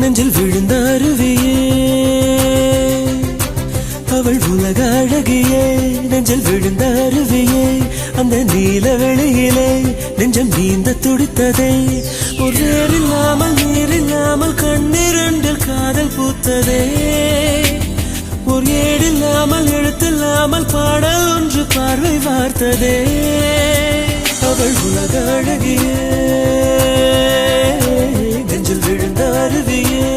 நெஞ்சில் விழுந்த அருவியே அவள் உலக அழகியே நெஞ்சில் விழுந்த அருவியே அந்த நீல வெளியிலே நெஞ்சம் நீந்த துடித்ததே ஒரு இல்லாமல் நீரில்லாமல் கண்ணிரண்டில் காதல் பூத்ததே ஒரு ஏடில்லாமல் எழுத்தில்லாமல் பாடல் ஒன்று பார்வை வார்த்ததே அவள் உலக அழகியே நெஞ்சில் விழுந்த அருவியே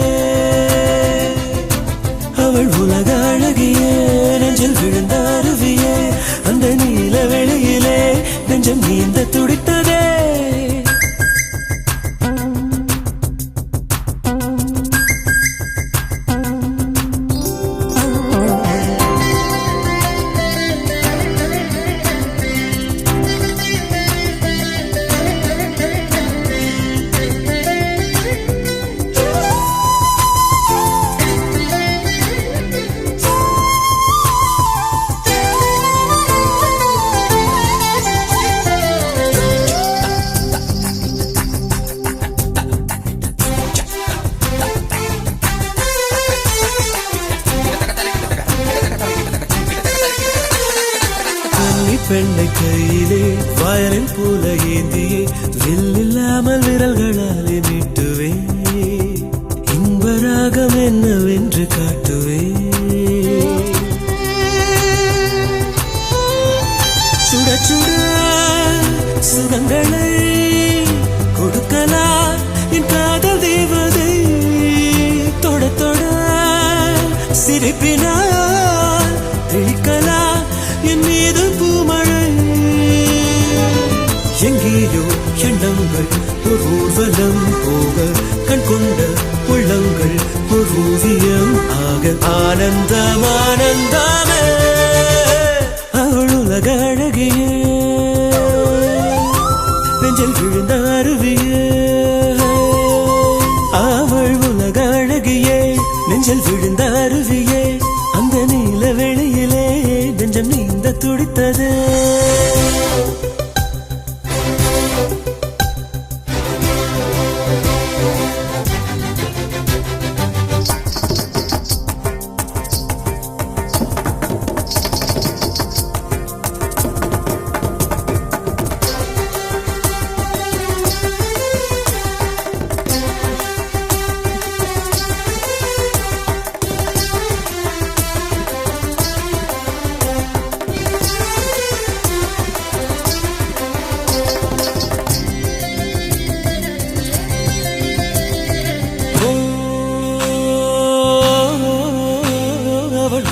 அவள் உலக அழகியே நெஞ்சில் விழுந்த அருவியே அந்த நீல வெளியிலே நெஞ்சம் நீந்த துடித்ததே பெண்ணை கையிலே வயலின் போல ஏந்தியே வில்லில்லாமல் விரல்களாலே மீட்டுவே இன்பராகம் என்னவென்று காட்டுவே சுட சுட சுகங்களை கொடுக்கலா என் காதல் தேவதை தொட தொட சிரிப்பினால் தெளிக்கலா என் மீது பூமழை எங்கேயோ எண்ணங்கள் ஒரு ஊர்வலம் போக கண் கொண்ட உள்ளங்கள் ஒரு ஓவியம் ஆக ஆனந்தம் ஆனந்தமே அவள் உலக அழகியே நெஞ்சில் விழுந்த அருவியே அவள் உலக அழகியே நெஞ்சில் விழுந்த அருவியே அந்த நீல வெளியிலே நெஞ்சம் நீந்த துடித்தது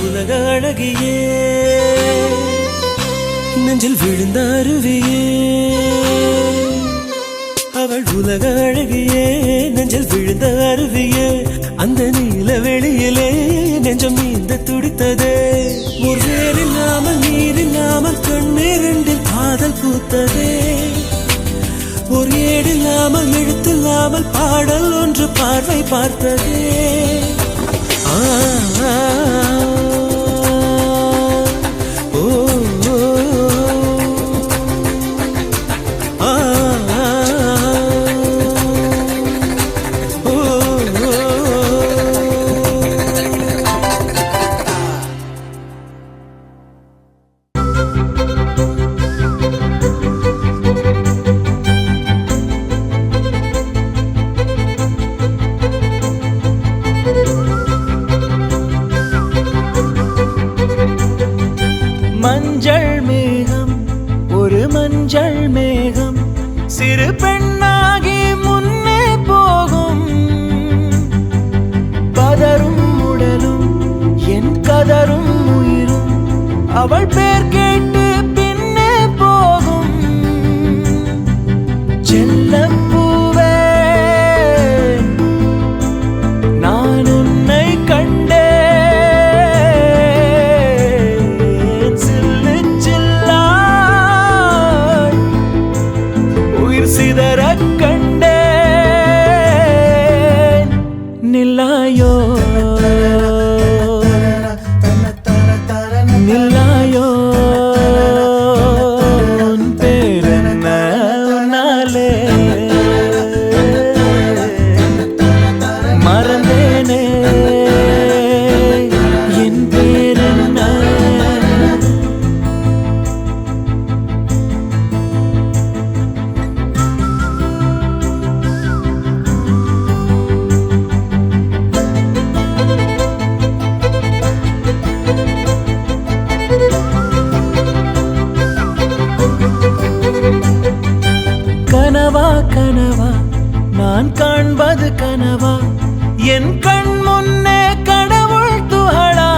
உலக அழகியே நெஞ்சில் விழுந்த அருவியே அவள் உலக அழகியே நெஞ்சில் விழுந்த அருவியே அந்த நீல வெளியிலே நெஞ்சம் நீந்த துடித்ததே ஒரு வேறில்லாமல் நீரில்லாமல் கண்ணீரண்டில் காதல் பூத்ததே ஒரு ஏடில்லாமல் எழுத்தில்லாமல் பாடல் ஒன்று பார்வை பார்த்ததே மஞ்சள் மேகம் ஒரு மஞ்சள் மேகம் சிறு பெண்ணாகி முன்னே போகும் பதரும் உடலும் என் கதரும் உயிரும் அவள் பேர் கேட்டு பின்னே போகும் செல்லப்பூவே நான் உன்னை கண்டேன் சில்லு என்பது கனவா என் கண் முன்னே கடவுள் துகளா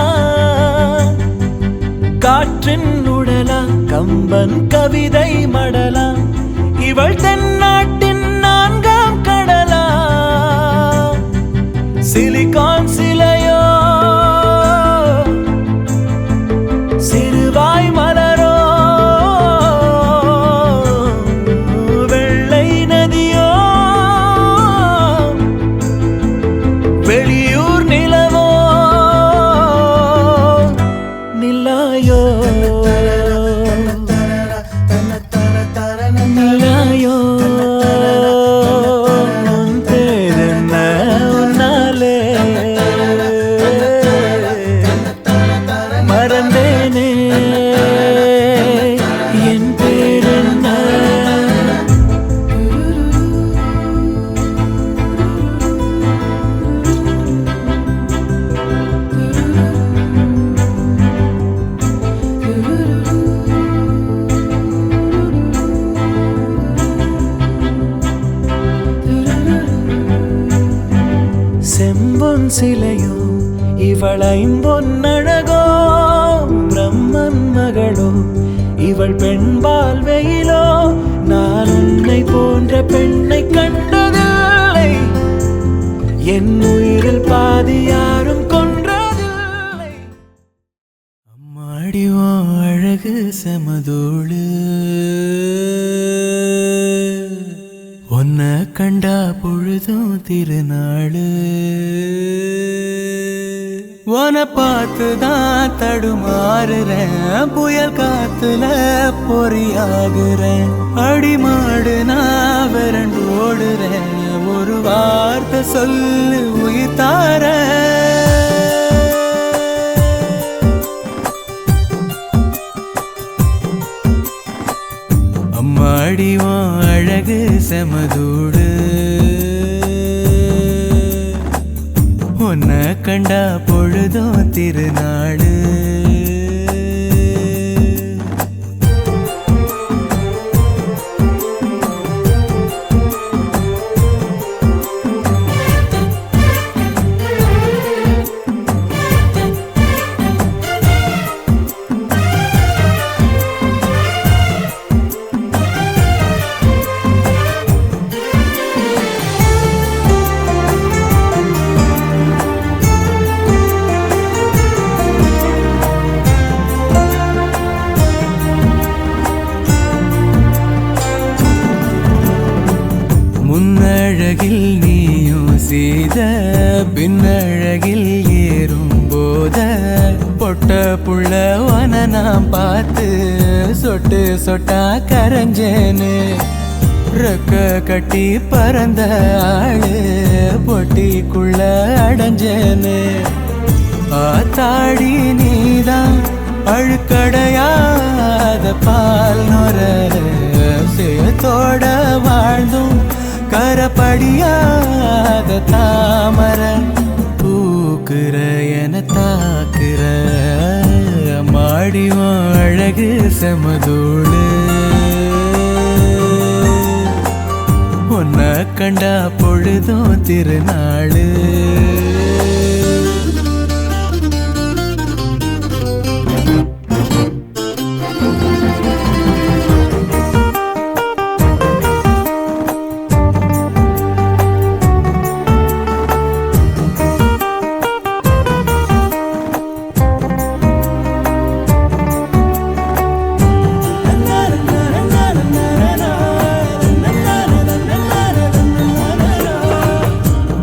காற்றின் உடலா கம்பன் கவிதை மடலா இவள் தென்னாட்டின் நான்காம் கடலா சிலிகான் சிலையோ சிறுவாய் மலரோ வெள்ளை நதியோ வெளியூர் நிலவோ நிலாயோ நிலாயோ உன் பேரென்ன உன்னாலே மறந்தேனே என் பேரென்ன செம்பொன் சிலையோ இவள் ஐம்பொன்னழகோ பிரம்மன் மகளோ இவள் பெண்பால் வெயிலோ நான் உன்னை போன்ற பெண்ணை கண்டதில்லை என் உயிரில் பாதி யாரும் கொன்றதில்லை அம்மாடி ஓ அழகு செமதோடு உன்னை கண்டா பொழுதும் திருநாளு உன்னை பார்த்துதான் தடுமாறுறேன் புயல் காத்துல பொறியாகுறேன் அடிமாடு நான் விரண்டு ஓடுறேன் ஒரு வார்த்தை சொல்லு உயிர் தாரேன் அம்மாடி உன் அழகு செமதூடு உன்னை கண்டா பொழுதும் திருநாளு முன்னழகில் நீயும் செய்த பின்னழகில் ஏறும் போத பொட்ட புள்ளவன நான் பார்த்து சொட்டு சொட்டா கரைஞ்சேன்னு ரெக்க கட்டி பறந்த ஆளு பொட்டிக்குள்ள அடைஞ்சேன்னு ஆத்தாடி நீதான் அழுக்கடையாத பால் நொர சேத்தோட வாழ்ந்தும் கரப்படியாத தாமர பூக்குற என தாக்குற மாடியும் அழகு செமதூளு உன்னை கண்டா பொழுதும் திருநாளு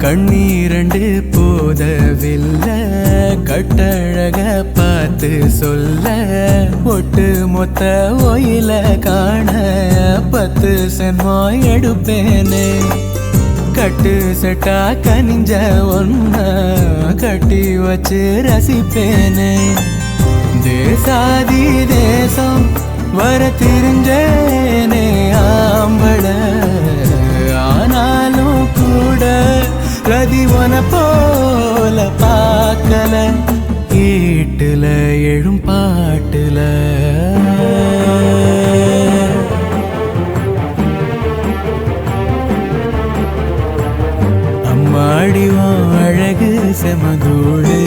கண்ணீரண்டு போதவில்லை கட்டழக பார்த்து சொல்ல ஒட்டு மொத்த ஒயில காண 10 சென்மோ எடுப்பேனே கட்டு செட்டா கனிஞ்ச ஒன்ன கட்டி வச்சு ரசிப்பேனே தேசாதி தேசம் வர தெரிஞ்சேனே ஆம்பள ஆனாலும் கூட ரதிவன போல பார்க்கல கேட்டுல எழும் பாட்டுல அடிவான் அழகு செமதோடு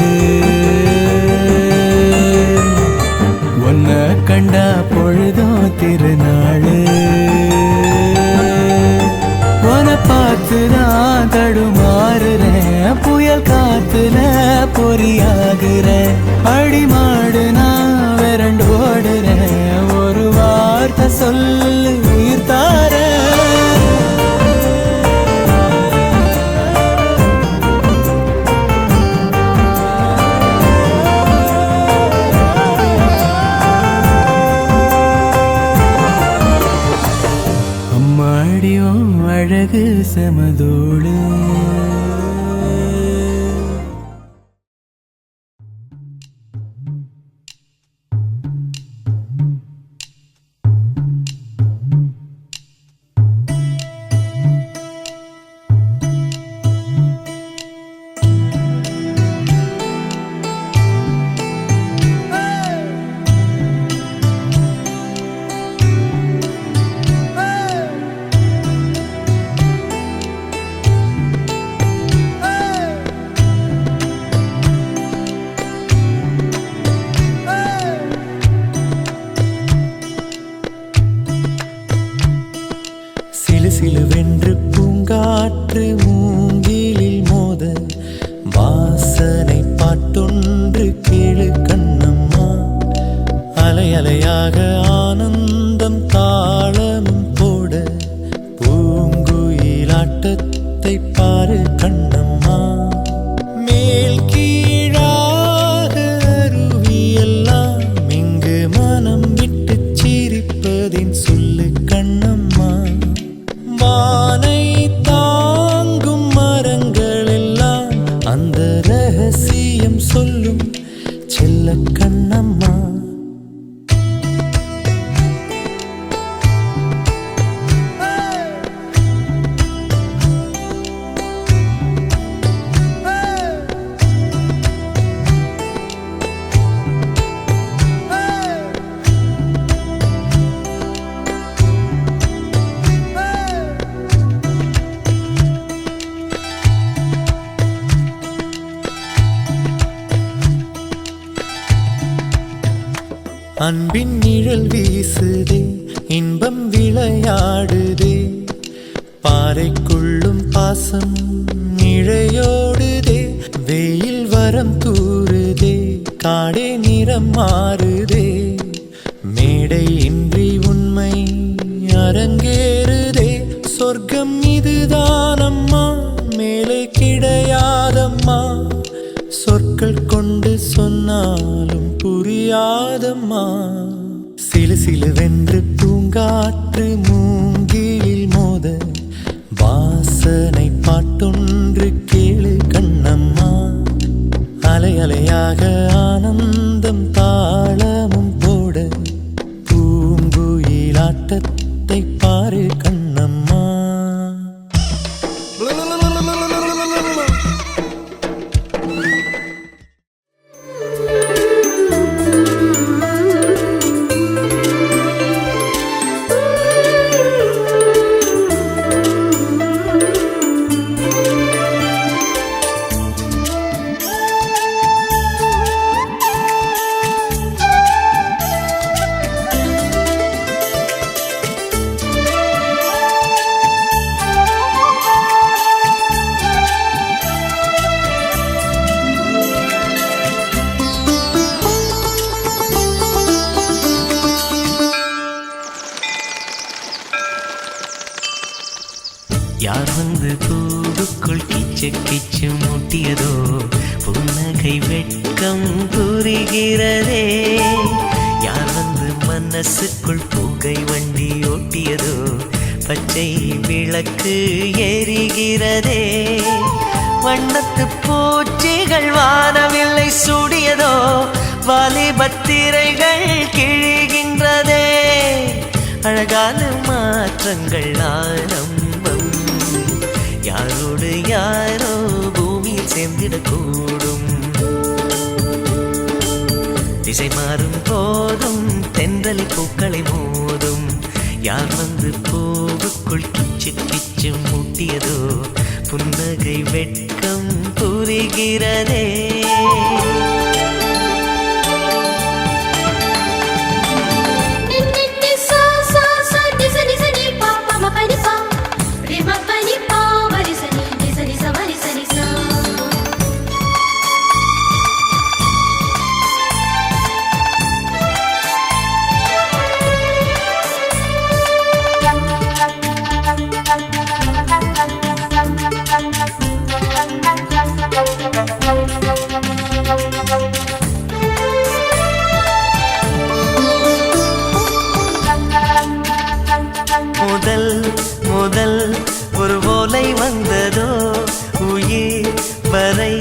உன்னை கண்டா பொழுதோ திருநாளு உன்னை பார்த்துதான் தடுமாறுறேன் புயல் காத்துல பொறியாகுறேன் அடிமாடு நான் விரண்டு ஓடுறேன் ஒரு வார்த்தை சொல்லு உயிர் தார அம்மாடியும் அழகு செமதோடு சிலுவென்று பூங்காற்று மூங்கிலில் மோத வாசனை பாட்டொன்று கேளு கண்ணம்மா அலை அலையாக ஆனந்தம் தாளமும் போட பூங்குயிலாட்டத்தை பாரு கண்ணம்மா மேல் கீழாக அருவியெல்லாம் இங்கு மனம் விட்டு சிரிப்பதின் சொல்லு கண்ணம்மா வானை தாங்கும் மரங்கள் எல்லாம் அந்த ரகசியம் சொல்லும் செல்ல கண்ணம்மா அன்பின் நிழல் வீசுதே இன்பம் விளையாடுதே பாறைக்குள்ளும் பாசம் இழையோடுதே வெயில் வரம் தூறுதே காடே நிறம் மாறுதே மேடை இன்றி உண்மை அரங்கேறுதே சொர்க்கம் இதுதானம்மா மேலே கிடையாதம்மா சொற்கள் கொண்டு சொன்னாலும் புரியாதம்மா சிலு சிலுவென்று பூங்காற்று மூங்கிலில் மோத வாசனை பாட்டொன்று கேளு கண்ணம்மா அலை அலையாக ஆனந்தம் தாளமும் போட பூங்குயிலாட்டத்தை பாரு கண்ணம்மா யார் வந்து பூவுக்குள் கிச்சு கிச்சு மூட்டியதோ புன்னகை வெட்கம் புரிகிறதே யார் வந்து மனசுக்குள் புகை வண்டி ஓட்டியதோ பச்சை விளக்கு எரிகிறதே வண்ணத்து பூச்சிகள் வானவில்லை சூடியதோ வாலிபத்திரைகள் கிழிகின்றதே அழகான மாற்றங்கள் ஆரம்பம் யாரோடு யாரோ பூமியில் சேர்ந்திடக்கூடும் திசை மாறும் போதும் தென்றலி பூக்களை மோதும் யார் வந்து பூவுக்குள் கிச்சு கிச்சு மூட்டியதோ புன்னகை வெட்கம் புரிகிறதே. முதல் முதல் ஒரு ஓலை வந்ததோ, உயிர் வரை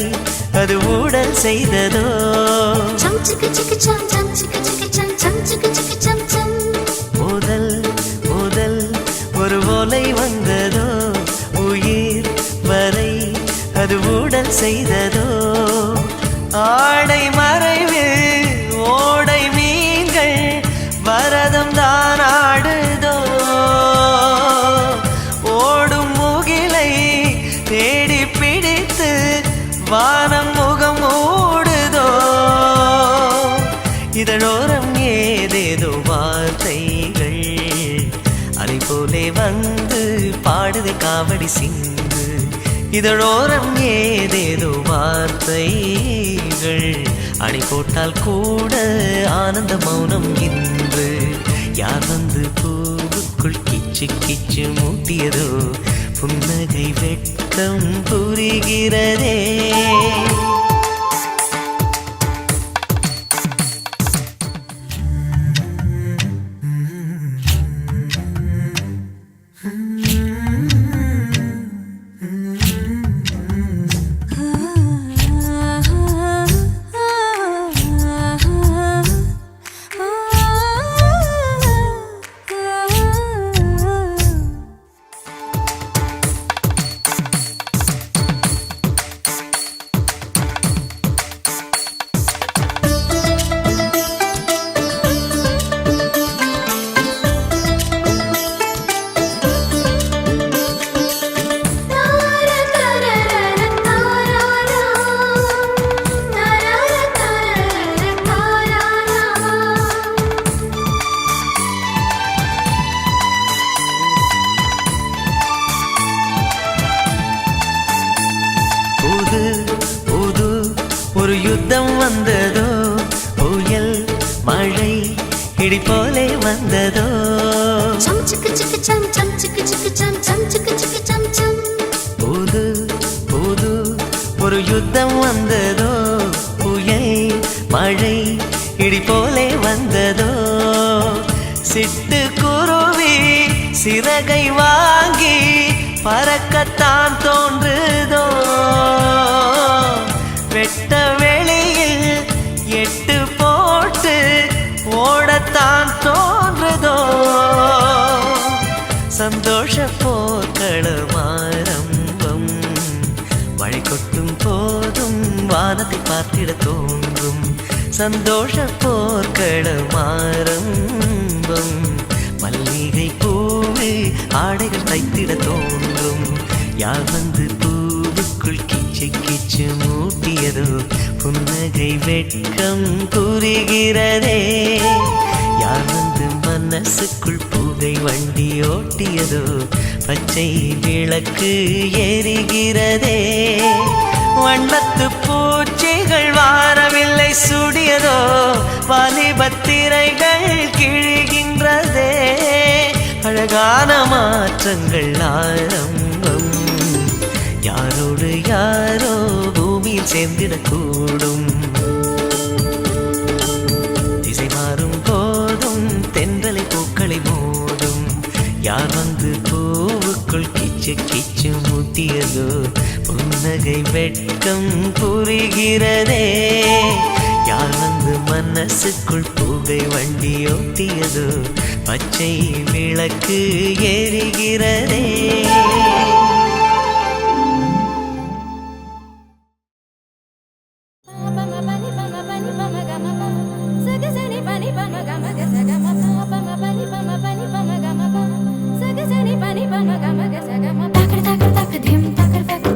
அது ஊடல் செய்ததோ. முதல் முதல் ஒரு ஓலை வந்ததோ, உயிர் வரை அது ஊடல் செய்ததோ. ஆடை மறைவு ஓடை மீன்கள் வரதம் தான் ஆடுதோ. ஓடும் முகிலை தேடி பிடித்து வானம் முகம் மூடுதோ. இதழோரம் ஏதேதோ வார்த்தைகள் அலை போலே வந்து பாடுது காவடி சிந்து. இதழோரம் ஏதேதோ வார்த்தைகள் அணை போட்டால் கூட ஆனந்த மௌனம் இன்று. யார் வந்து பூவுக்குள் கிச்சு கிச்சு மூட்டியதோ, புன்னகை வெட்கம் புரிகிறதே. ஒரு யுத்தம் வந்ததோ, புயல் மழை இடி போலே வந்ததோ. புது புது ஒரு யுத்தம் வந்ததோ, புயல் மழை இடி போலே வந்ததோ. சிட்டு குருவி சிறகை வாங்கி பறக்கத்தான் தோன்றுதோ. வெட்ட வெளியில் எட்டு போட்டு ஓடத்தான் தோன்றுதோ. சந்தோஷ போர்க்களம் ஆரம்பம், மழை கொட்டும் போதும் வானத்தை பார்த்திட தோன்றும். சந்தோஷ போர்க்களம் ஆரம்பம், மல்லிகை பூவில் ஆடைகள் தைத்திட தோன்றும். யார் வந்து பூவுக்குள் கிச்சு கிச்சு மூட்டியதோ, புன்னகை வெட்கம் புரிகிறதே. யார் வந்து மனசுக்குள் புகை வண்டி ஓட்டியதோ, பச்சை விளக்கு எரிகிறதே. வண்ணத்து பூச்சிகள் வாரவில்லை சுடியதோ, வாலிபத்திரைகள் கிழிகின்றதே. அழகான மாற்றங்கள் ஆரம்பம், யாரோடு யாரோ பூமியில் சேர்ந்திடக்கூடும். திசை மாறும் போதும் தென்றலை பூக்களை மோதும். யார் வந்து பூவுக்குள் கிச்சு கிச்சு மூட்டியதோ, புன்னகை வெட்கம் புரிகிறதே. யார் வந்து மனசுக்குள் புகை வண்டி ஓட்டியதோ, பச்சை விளக்கு எரிகிறதே. Takar takar takar dim takar takar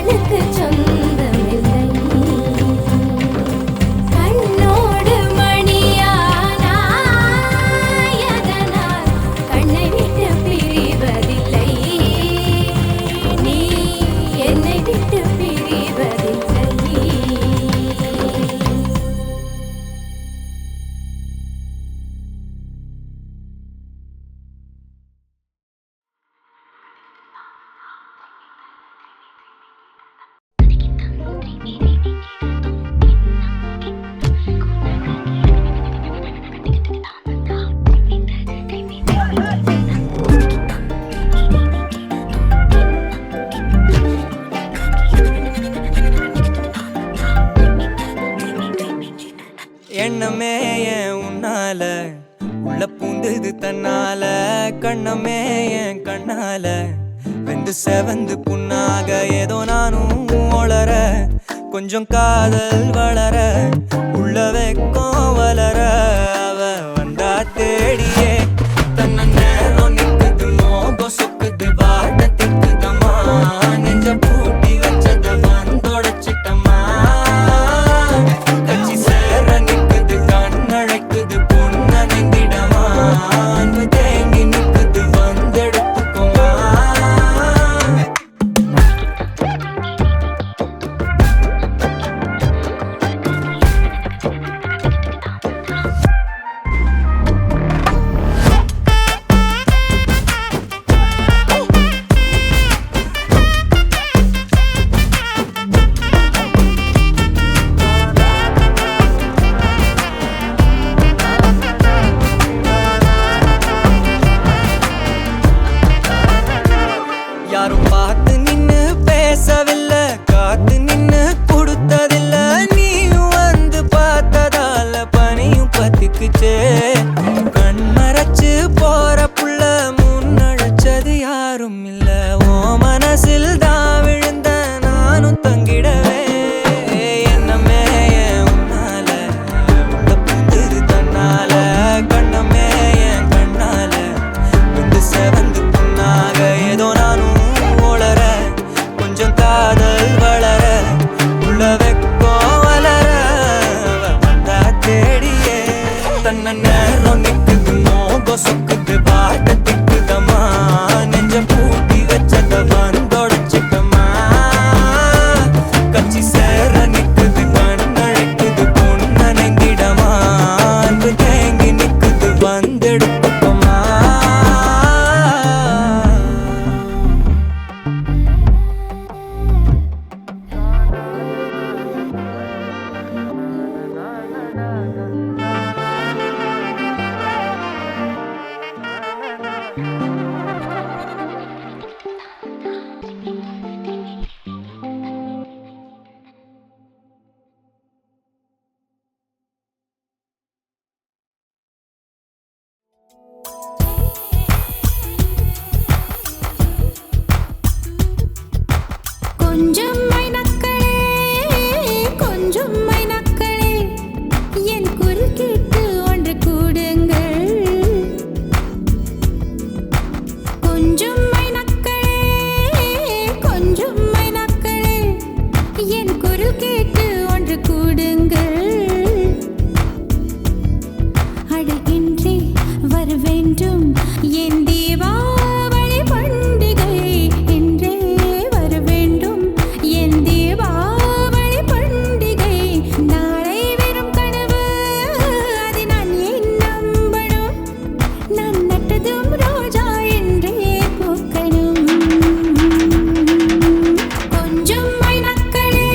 காதலுக்கு சொந்தமில்லை. கண்ணோடு மணியானாய், அதனால் கண்ணை விட்டு பிரிவதில்லை. நீ என்னை விட்டு பிரிவதில்லை. எண்ணமே ஏன் உன்னால உள்ள பூந்தது தன்னால, கண்ணமே என் கண்ணால வெந்து செவந்து புண்ணாக ஏதோ நானும் ஒளர, கொஞ்சம் காதல் வளர உள்ள வெக்கம் வளர, அவ வந்தா தேடியே தன்ன நேரம் நிக்குது, மோகம் சொக்குது, வாட்ட திக்குதம்மா, நெஞ்ச பூட்டி வச்சத வந்தொடச்சிட்டம்மா, கட்சி சேர நிக்குது, கண்ணழைக்குது, பொண்ண நெங்கிடமா, அன்பு தேங்கி நிக்குது, வந்தெடுத்துக்குமா. யாரும் பார்த்து நின்னு பேசவில்லை, காத்து நின்னு கொடுத்ததில்ல, நீயும் வந்து பார்த்ததால பனியும் பத்திக்குச்சே, கண் மறைச்சு போற புள்ள முன்னழைச்சது யாரும் இல்ல, ஓ மனசில் தான் விழுந்த நானும் தங்கிடவே, என்னமே என் உன்னால உள்ள புந்தது தன்னால, கண்ணமே என் கண்ணால வந்து செவந்து புண்ணாக ஏதோ நானும் ஒளர, கொஞ்சம் காதல் வளர உள்ள வெக்கம் வளர, அவ வந்தா தேடியே தன்ன நேரம் நிக்குது, மோகம் சொக்குது, பாட்ட திக்குதம்மா, நெஞ்ச பூட்டி வச்சத வந்தொடச்சிட்டம்மா, கட்சி சேர நிக்குது, கண்ணழைக்குது, பொண்ண நெங்கிடமா, அன்பு தேங்கி நிக்குது, வந்தெடுத்துக்குமா. கொஞ்சம் மைனக்களே, கொஞ்சம் மைனக்களே, என் குரல் கேட்டு ஒன்று கூடுங்கள். கொஞ்சம் மைனக்களே, கொஞ்சம் மைனக்களே, என் குரல் கேட்டு ஒன்று கூடுங்கள். அட இன்றே வர வேண்டும் என் தீபாவளி பண்டிகை, இன்றே வர வேண்டும் என் தீபாவளி பண்டிகை, நாளை வெறும் கனவு, அதை நான் ஏன் நம்பணும், நான் நட்டதும் ரோஜா என்றே பூக்கணும். கொஞ்சம் மைனக்களே,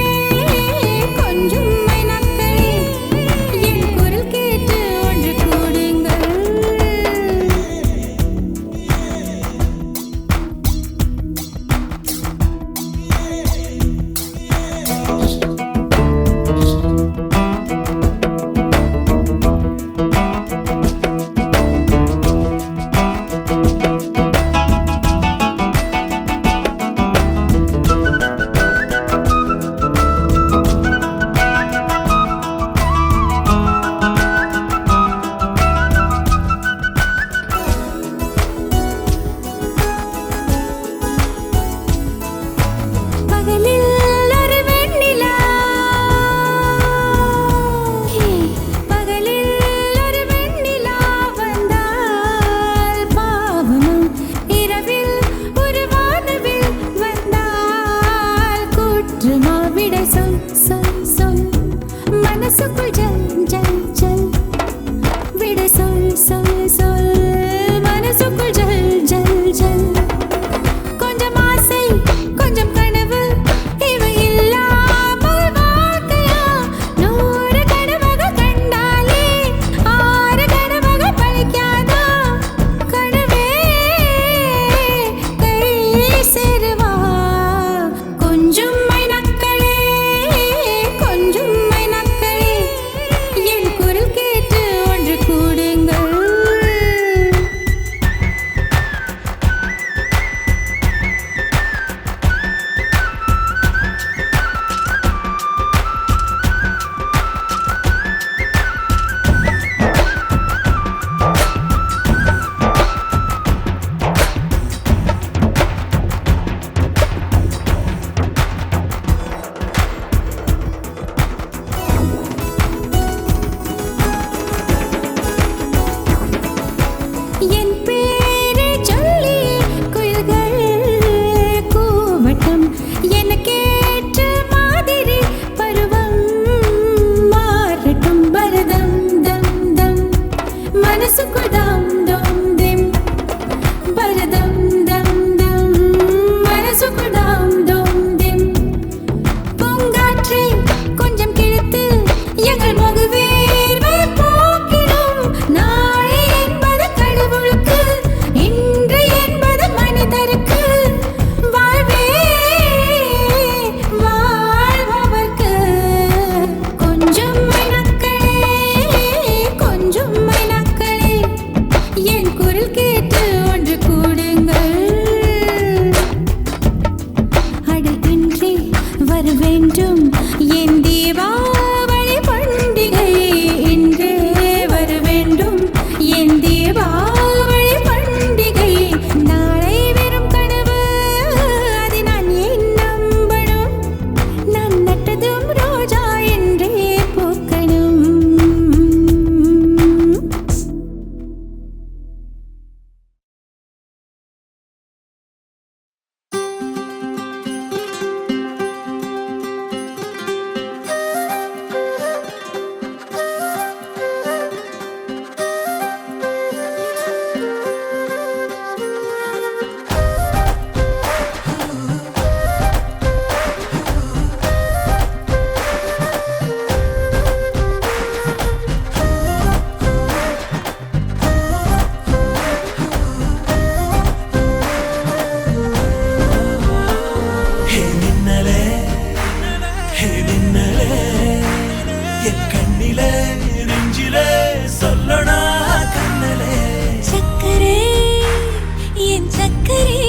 மாற்றுமா விடை சொல் சொல் சொல் மனசுக்குள் ஜல் ஜல் ஜல் விடை சொல் சொல் சொல் மனசுக்குள் ஜல் ஜல் ஜல் கொஞ்சம் ஆசை கொஞ்சம் கனவு இவை இல்லாமல் வாழ்க்கையா 100 கனவுகள் கண்டாலே 6 கனவுகள் பழிக்காதா கனவே கை சேருவா கொஞ்சம் மைனக்களே கொஞ்சம் மைனக்களே என் குரல் கேட்டு ஒன்று கூடுங்கள் என் பேரை சொல்லி குயில்கள் கூவட்டும் எனக்கேற்ற மாதிரி பருவம் மாறட்டும் பரதம் தம் தம் மனசுக்குள் தம் தம் திம் பரதம் தம் தம் மனசுக்குள் தம் தம் திம் பூங்காற்றை கொஞ்சம் கிழித்து எங்கள் முகவேர்வை போக்கிடும் நாளை என்பது கடவுளுக்கு இன்று என்பது மனிதருக்கு வாழ்வே வாழ்பவர்க்கு கொஞ்சம் மைனக்களே கொஞ்சம் மைனக்களே என் குரல் கேட்டு ஒன்று கூடுங்கள் அடகின்றி வர வேண்டும் என் தீபாவளி பண்டிகை இன்றே வர வேண்டும் என் தீபாவளி பண்டிகை நாளை வெறும் கனவு அதை நான் ஏன் நம்பணும் நான் நட்டதும் ரோஜா என்றே பூக்கணும் ஹே மின்னலே ஹே மின்னலே என் கண்ணிலே நெஞ்சிலே சொல்லணா கண்ணலே சக்கரே என் சக்கரே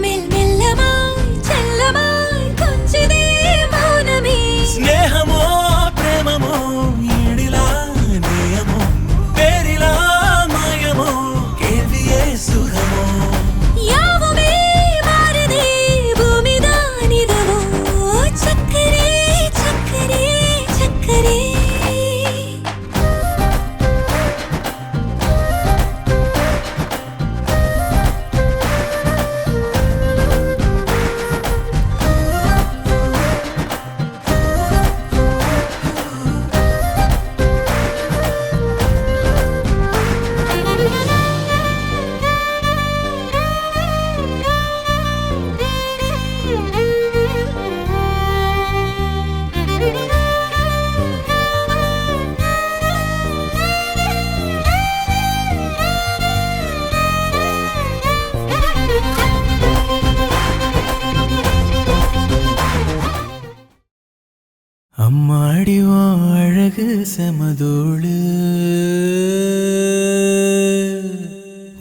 மெல் மெல்லமாய் செல்லமாய் கொஞ்சதே மௌனமே ஸ்நேகமோ பிரேமமோ ஈடிலா நேயமோ பேரிலா மாயமோ கேள்வியே சுகமோ யாவுமே மாறுதே பூமிதான் இதுவோ சக்கரே சக்கரே சக்கரே அம்மாடி உன் அழகு செமதோளு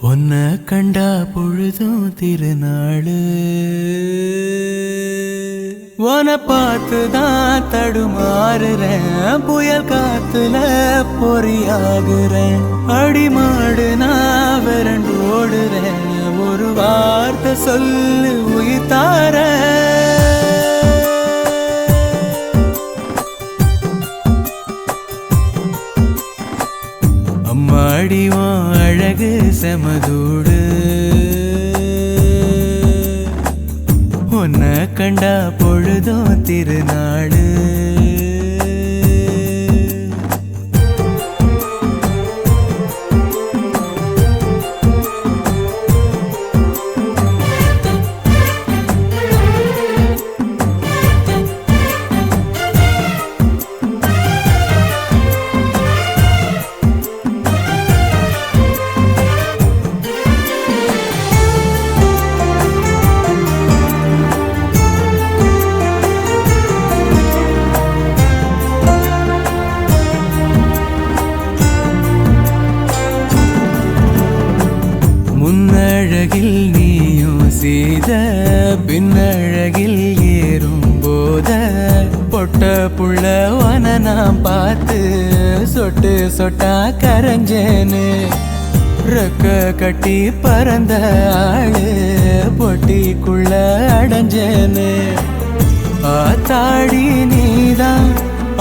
உன்னை கண்டா பொழுதும் திருநாளு உன்னை பார்த்துதான் தடுமாறுறேன் புயல் காத்துல பொறியாகுறேன் அடிமாடு நான் விரண்டு ஓடுறேன் ஒரு வார்த்தை சொல்லு உயிர் தாரேன் அம்மாடி உன் அழகு செமதோடு உன்னை கண்ட கண்டா பொழுதும் திருநாளு முன்னழகில் நீயும் செய்த பின்னழகில் ஏறும் போத பொட்ட புள்ளவன நான் பார்த்து சொட்டு சொட்டா கரைஞ்சேன்னு ரெக்க கட்டி பறந்த ஆளு பொட்டிக்குள்ள அடைஞ்சேன்னு ஆத்தாடி நீதான்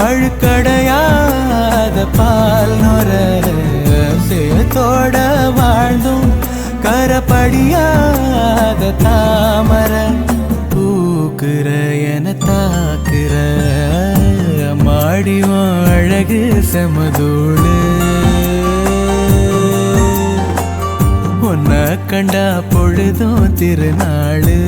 அழுக்கடையாத பால் நொர சேத்தோட வாழ்ந்தும் கரப்படியாத தாமர பூக்குற என தாக்குற மாடிவன் அழகு செமதூளு உன்னை கண்டா பொழுதும் திருநாளு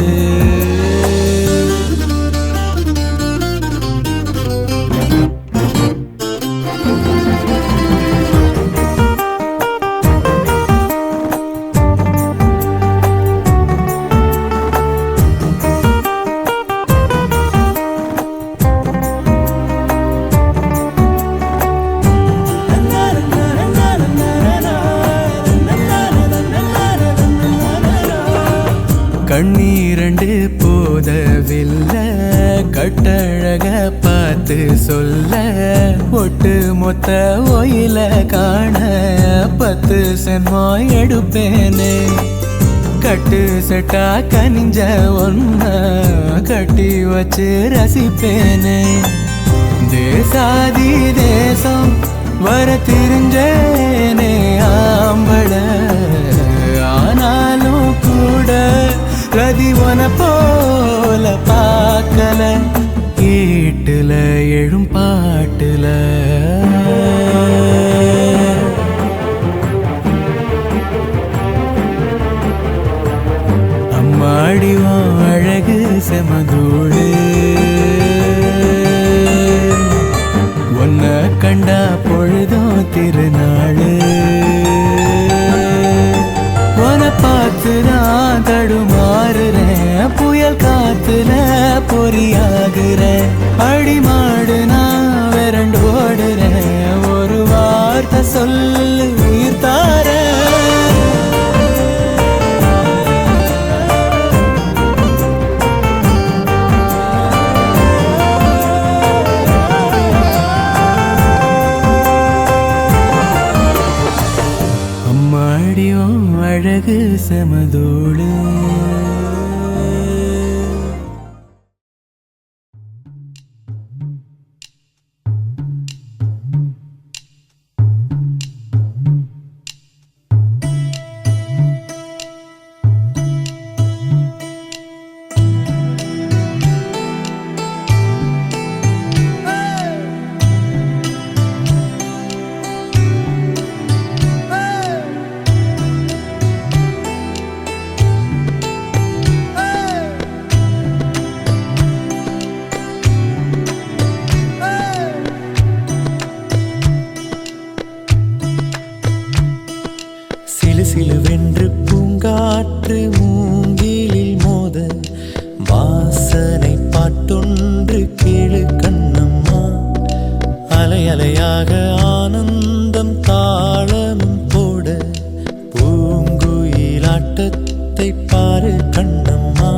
கண்ணீரண்டு போதவில்லை கட்டழக பார்த்து சொல்ல ஒட்டு மொத்த ஒயில காண 10 சென்மோ எடுப்பேனே கட்டு செட்டா கனிஞ்ச ஒன்ன கட்டி வச்சு ரசிப்பேனே தேசாதி தேசம் வர தெரிஞ்சேனே ஆம்பள ஆனாலும் கூட ரதிவன போல பார்க்கல கேட்டுல எழும் பாட்டுல அம்மாடிவான் அழகு செமதூடு உன்னை கண்டா பொழுதும் திருநாளு உன பார்த்துதான் தடுமாறுறேன் புயல் காத்துல பொறியாகுறேன் அடிமாடு நான் விரண்டு ஓடுறேன் ஒரு வார்த்தை சொல்லு உயிர் தாரேன் அழகு செமதோடு சிலுவென்று பூங்காற்று மூங்கிலில் மோத வாசனை பாட்டொன்று கேளு கண்ணம்மா அலை அலையாக ஆனந்தம் தாளமும் போட பூங்குயிலாட்டத்தை பாரு கண்ணம்மா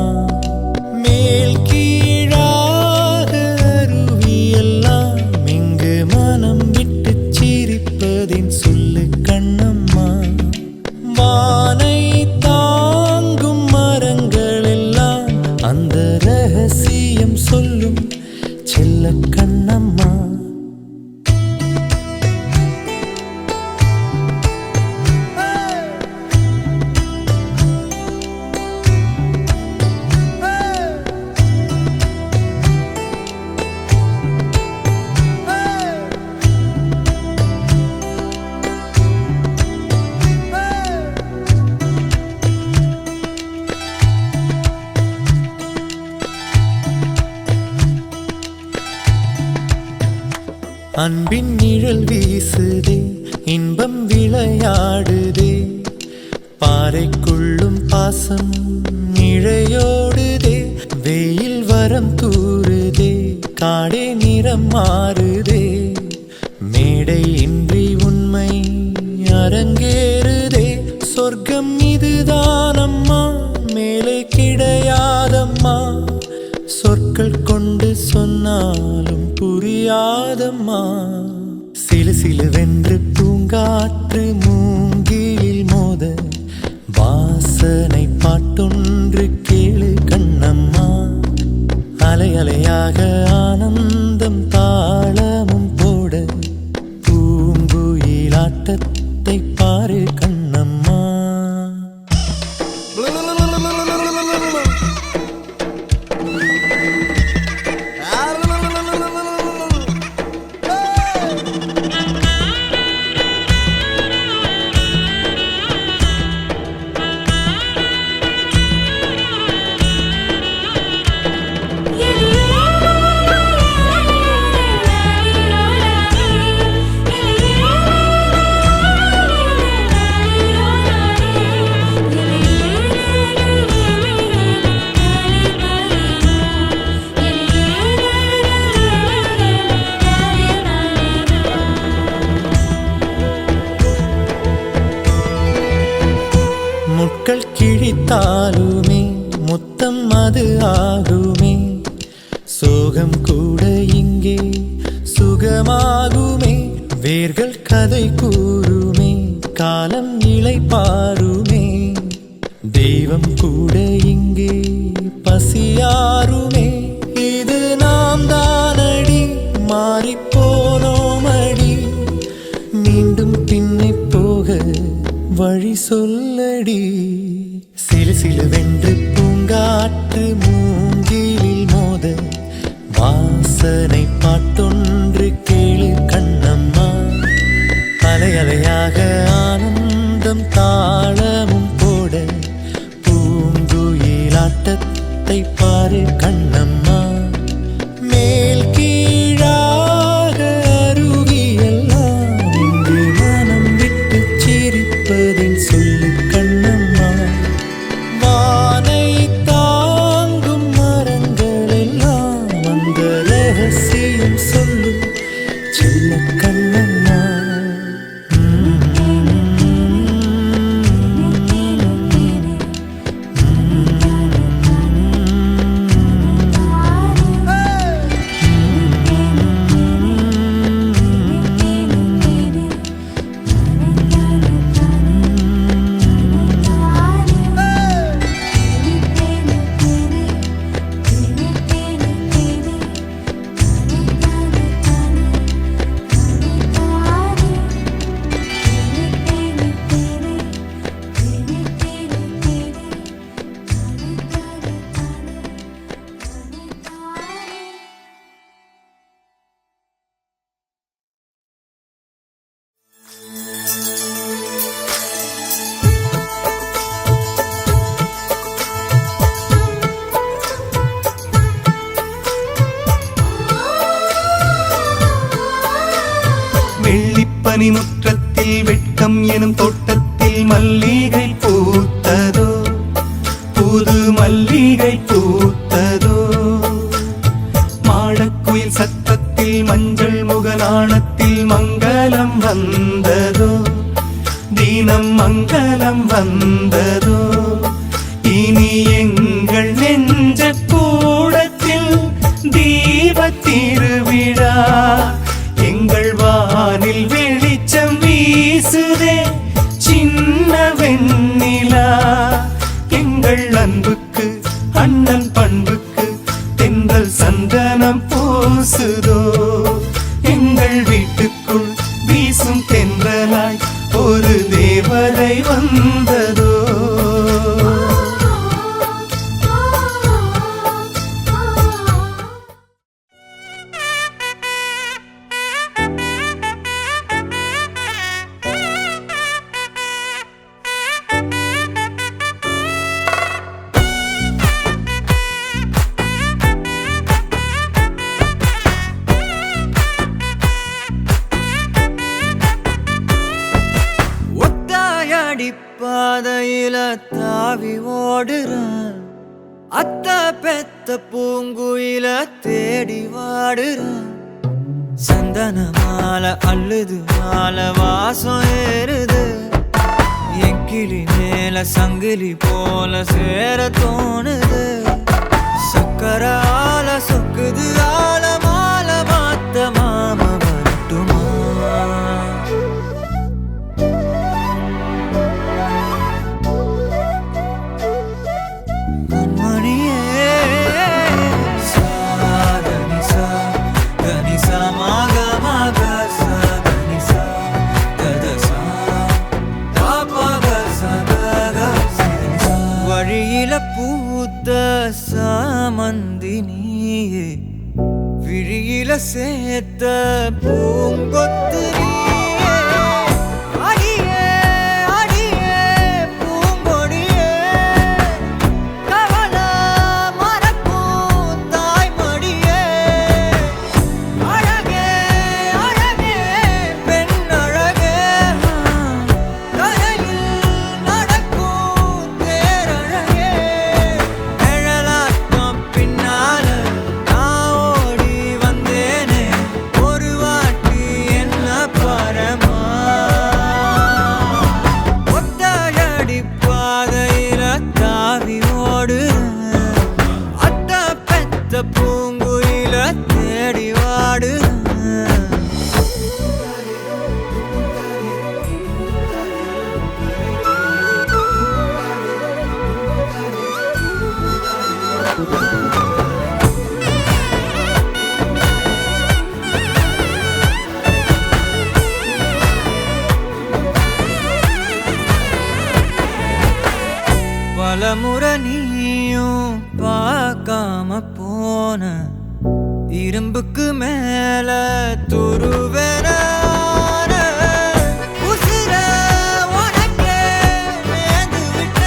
மேல் கீழாக அருவியெல்லாம் இங்கு மனம் விட்டு சிரிப்பதின் சொல்லு கண்ணம்மா வானை தாங்கும் மரங்கள் எல்லாம் அந்த ரகசியம் சொல்லும் செல்ல கண்ணம்மா அன்பின் நிழல் வீசுதே, இன்பம் விளையாடுதே, பாறைக்குள்ளும் பாசம் இழையோடுதே, வெயில் வரம் தூறுதே, காடே நிறம் மாறுதே, மேடை இன்றி உண்மை அரங்கேறுதே, சொர்க்கம் இதுதானம்மா, மேலே கிடையாதம்மா, சொற்கள் கொண்டு சொன்னாலும் புரியாதம்மா, சிலு சிலுவென்று பூங்காற்று மூங்கிலில் மோத, வாசனை பாட்டொன்று கேளு கண்ணம்மா, அலை அலையாக ஆனந்தம் தாளமும் போட, பூங்குயிலாட்டத்தை பாரு கண்ணம்மா. முட்கள் கிழித்தாலுமே முத்தம் அது ஆகுமே, சோகம் கூட இங்கே சுகமாகுமே, வேர்கள் கதை கூறுமே, காலம் இலை பாருமே, தெய்வம் கூட இங்கே பசியாருமே, இது நாம் தானடி மாறிப்போனோமடி, மீண்டும் பின்னை போக வழி சொல்லடி, சிலு சிலுவென்று பூங்காற்று மூங்கிலில் மோத, வாசனை பாட்டொன்று கேளு கண்ணம்மா, அலை அலையாக ஆனந்தம் தாளமும் போட, பூங்குயிலாட்டத்தை பாரு கண்ணம்மா, மேல் கீழாக அருவியெல்லாம் இங்கு மனம் விட்டு சிரிப்பதின் சொல்லு கண்ணம்மா, வானை தாங்கும் மரங்கள் எல்லாம் அந்த ரகசியம் சொல்லு செல்ல கண்ணம்மா. பனிமுற்றத்தில் வெட்கம் எனும் தோட்டத்தில் மல்லிகை பூத்ததோ, புது மல்லிகை பூத்ததோ, மாடக்குயில் சத்தத்தில் மஞ்சள் முகநாணத்தில் மங்களம் வந்ததோ, தினம் மங்களம் வந்ததோ, இனி எங்கள் நெஞ்ச கூடத்தில் தீப திருவிழா, எங்கள் வானில் வெளிச்சம் வீசுதே சின்ன வெண்ணிலா, எங்கள் அன்புக்கு அண்ணன் பண்புக்கு தென்றல் சந்தனம் பூசுதோ, எங்கள் வீட்டுக்குள் வீசும் தென்றலாய் ஒரு தேவதை வந்ததோ. தாவி ஓடுறான் அத்த பெத்த பூங்குயில தேடி வாடுறான் சந்தன மாலை அள்ளுது மாலை வாசம் ஏறுது என் கிளி மேல சங்கிலி போல சேர தோணுது சக்கர ஆல சொக்குது ஆல மால மாத்த மாம வரட்டுமா கண்மணியே சாதனி சா கனி சா மாக மாக சா கனி சா கத சா தாபக சதக சிதனி சா வழியில பூத்த சாமந்தி நீயே விழியில சேர்த்த பூங்கொத்து நீயே அடியே அடியே பூங்கொடியே கவல மறக்கும் தாய்மடியே அழகே அழகே பெண் அழகே கரையில் நடக்கும் தேரழகே நிழலாட்டம் பின்னால நான் ஓடி வந்தேனே ஒரு வாட்டி என்ன பரமா ஒத்தையடி பாதையில தாவி ஓடுறேன் அத்த பெத்த பூங்குயில தேடி வாடுறேன் பலமுறை நீயும் பார்க்காம போன இரும்புக்கு மேல துருவேன உசிர உனக்கே மேந்து விட்ட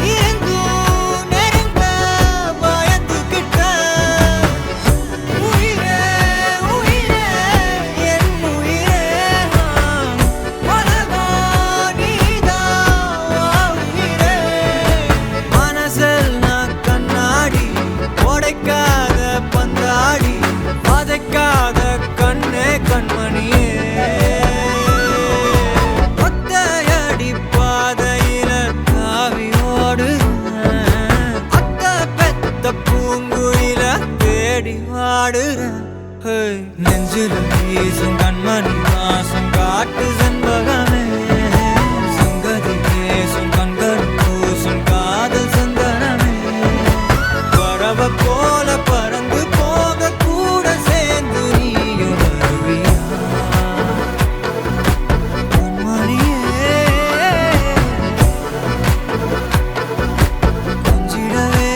இருந்தும் நெருங்க பயந்துகிட்ட உயிரே உயிரே என் உயிரே உலகா நீதான் உயிரே மனசில் நான் கண்ணாடி உடைக்காத பந்தாடி வதைக்காத கண்ணே கண்மணியே ஒத்தையடி பாதையில தாவி ஓடுறேன் அத்த பெத்த பூங்குயில தேடி வாடுறேன் நெஞ்சில வீசும் கண்மணி வாசம் காட்டு செண்பகமே சங்கதி பேசும் கண்கள் பூசும் காதல் சந்தனமே பறவை போல பறந்து போக கூட சேர்ந்து நீயும் வருவியா கண்மணியே கொஞ்சிடவே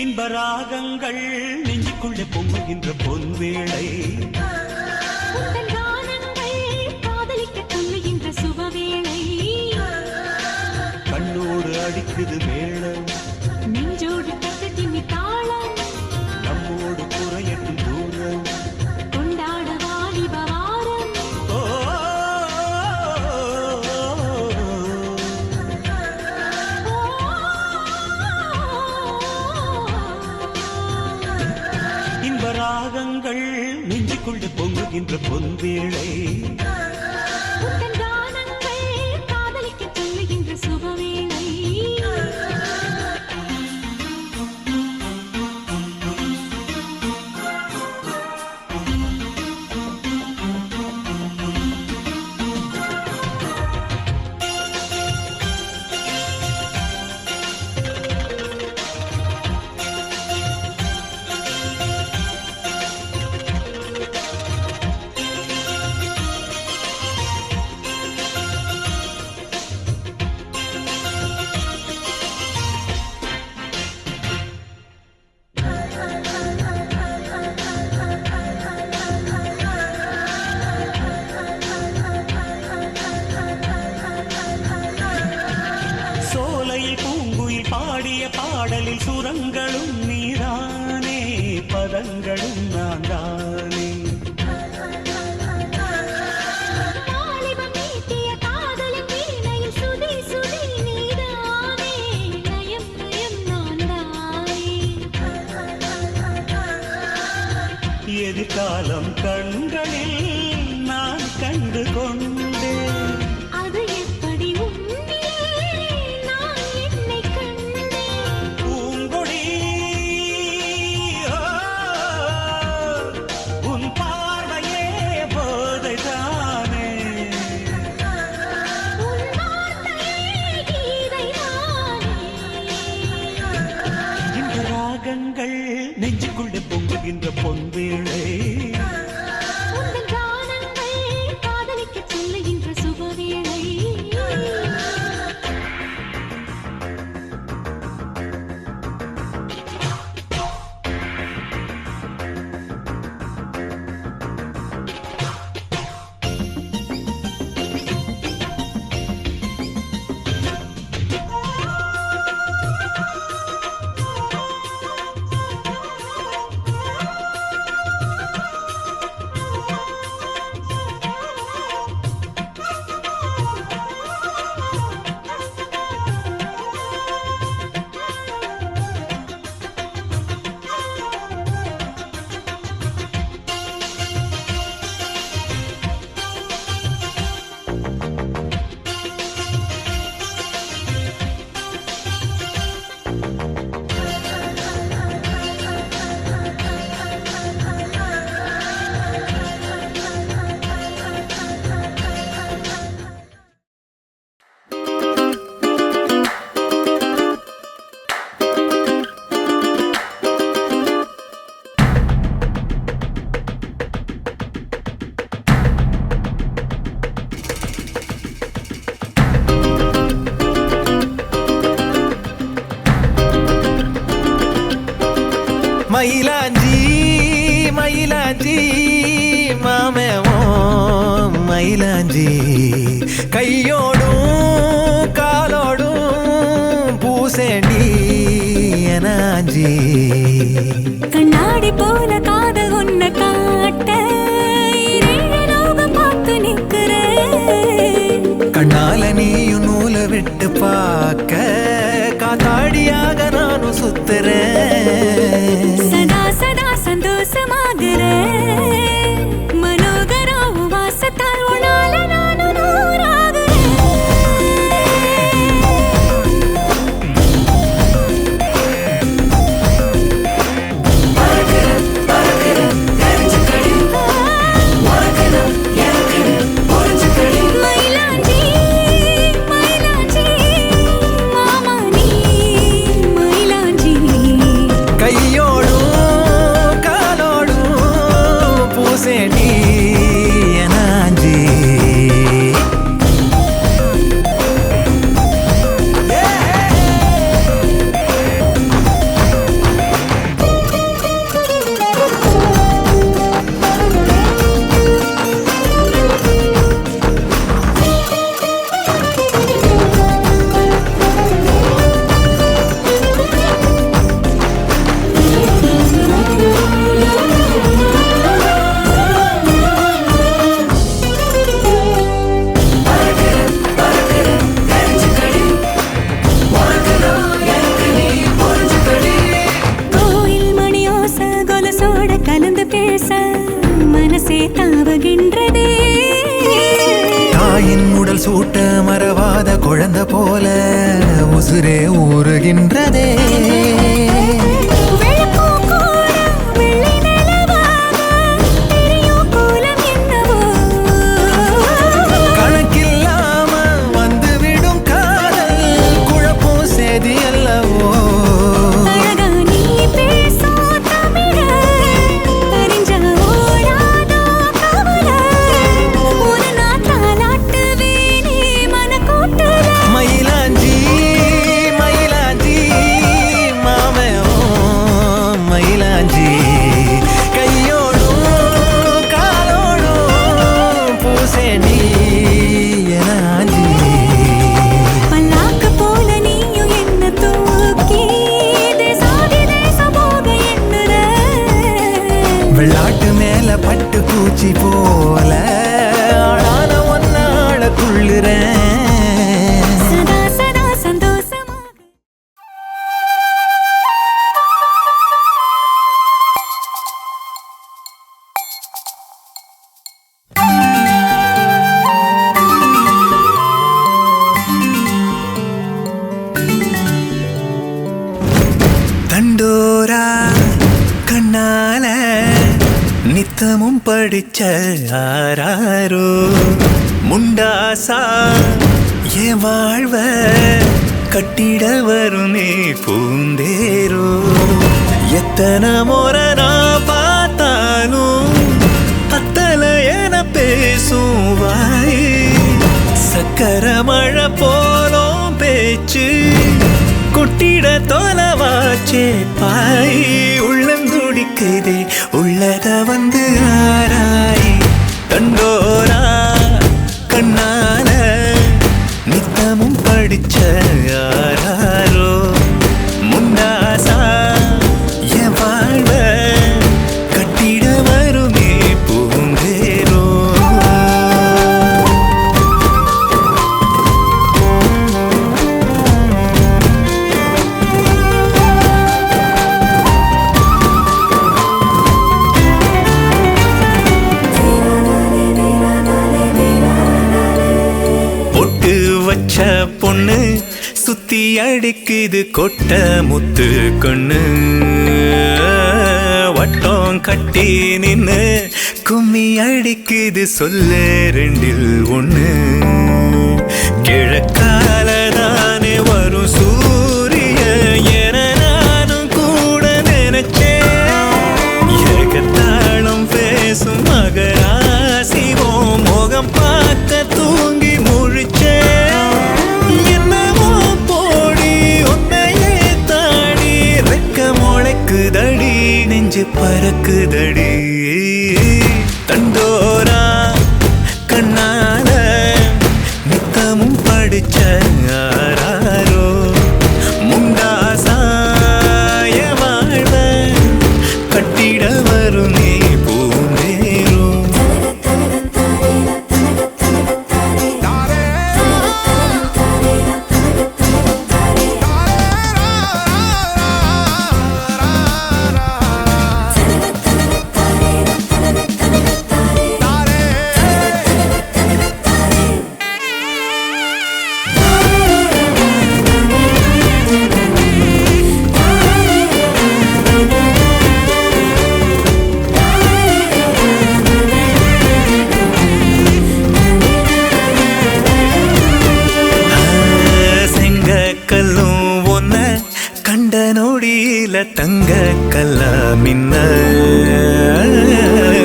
இன்ப ராகங்கள் நெஞ்சுக்குள்ளே பொங்குகின்ற பொன்வேளை உந்தன் கானங்கள் காதலிக்க துள்ளுகின்ற சுபவேளை கண்ணோடு அடிக்குது மேளம் நெஞ்சோடு தட்டு திம்மி தாளம் நம்மோடு குறையட்டும் தூரம் கொண்டாட வாலிப வாரம் ஓ, இன்ப ராகங்கள் நெஞ்சுக்குள்ளே பொங்குகின்ற பொன்வேளை உந்தன் கானங்கள் காதலிக்க துள்ளுகின்ற சுபவேளை சோலையில் பூங்குயில் பாடிய பாடலில் சுரங்களும் நீதானே பதங்களும் நான் தானே வாலிபம் நீட்டிய காதலின் வீணையில் சுதி சுதி நீதானே நயம் நயம் நான் தானே எதிர்காலம் கண்களில் நான் கண்டு கொண்டேன் அது எப்படி உன்னிலே நான் என்னை கண்டேன் பூங்கொடி உன் பார்வையே போதைதானே உன் வார்த்தையே கீதைதானே இந்த ராகங்கள் நெஞ்சுக்குள்ளே பொங்குகின்ற பொன்வேளை உந்தன் கானங்கள் காதலிக்க சொல்லுகின்ற சுபவேளை மயிலாஞ்சி மயிலாஞ்சி மாமேமோ மயிலாஞ்சி கையோடும் காலோடும் பூசேண்டி எனாஞ்சி கண்ணாடி போல காதல் உன்னை காட்ட இரண்டு லோகம் பார்த்து நிற்கிறேன் கண்ணால நீயும் நூலை விட்டு பார்க்க காத்தாடியாக நானும் சுத்துறேன் சதா சதா சந்தோஷமாகிறேன் மனோகரம் வாசத்தால் உன்னால நானும் நூறாகிறேன் மயிலாஞ்சி மயிலாஞ்சி மாமா நீ குழந்தை போல உசுரே ஊறுகின்றதே வெளுக்கும் கூட வெள்ளை நிலவாக தெரியும் கோலம் என்னவோ கணக்கில்லாம வந்துவிடும் காதல் குழப்பம் சேதி அல்லவோ அழகா நீ பேசும் தமிழ அறிஞ்ச ஓடாதோ கவலை ஒரு நாள் தாலாட்டுவேனே மனக்கூட்டுல மயிலாஞ்சி மயிலாஞ்சி மாமே மயிலாஞ்சி கையோடும் காலோடும் பூசேண்டி எனாஞ்சி பல்லாக்கு போல நீயும் என்ன தூக்கி தேசம் போக எண்ணுற வெள்ளாட்டு மேல பட்டு பூச்சி போல ஆளான ஒன்னாள குள்ளுறேன் சதா சதா சந்தோஷமாக தண்டோரா கண்ணால நித்தமும் படிச்ச ஆராரோ முண்டாசா என் வாழ்வ கட்டிட வருமே பூந்தேரோ எத்தனை முறை நான் பார்த்தாலும் பத்தல என பேசும் வாய் சக்கர மழை போலும் பேச்சு கொட்டிட தொலைவாச்சே பாய் உள்ளம் துடிக்குதே உள்ளத வந்து ஆராய் கண்டோரா கண்ணால நித்தமும் படிச்ச யாரோ முண்டாசா என் வாழ்வ கட்டிட வருமே பூந்தேரோ பொட்டு வச்ச பொண்ணு சுத்தி அடிக்குது கொட்ட முத்து கண்ணு வட்டம் கட்டி நின்னு கும்மி அடிக்குது சொல்லு ரெண்டில் ஒண்ணு கிழக்கால தானே வரும் சூரிய என நானும் கூட நினைச்சேன் ஏகத்தாளம் பேசும் மகராசிவோம் முகம் பார்க்க தூங்கி முழிச்சே என்னவோ போடி உன்னையே தாடி ரெக்க முளைக்குதடி நெஞ்சு பறக்குதடி தண்டோரா கண்ணால நித்தமும் படிச்ச யாரோ முண்டாசா என் வாழ்வ கட்டிட வரும் நீ பூந்தேரோ செங்கக்கல்லும் ஒன்ன கண்ட நொடியில தங்க கல்லா மின்ன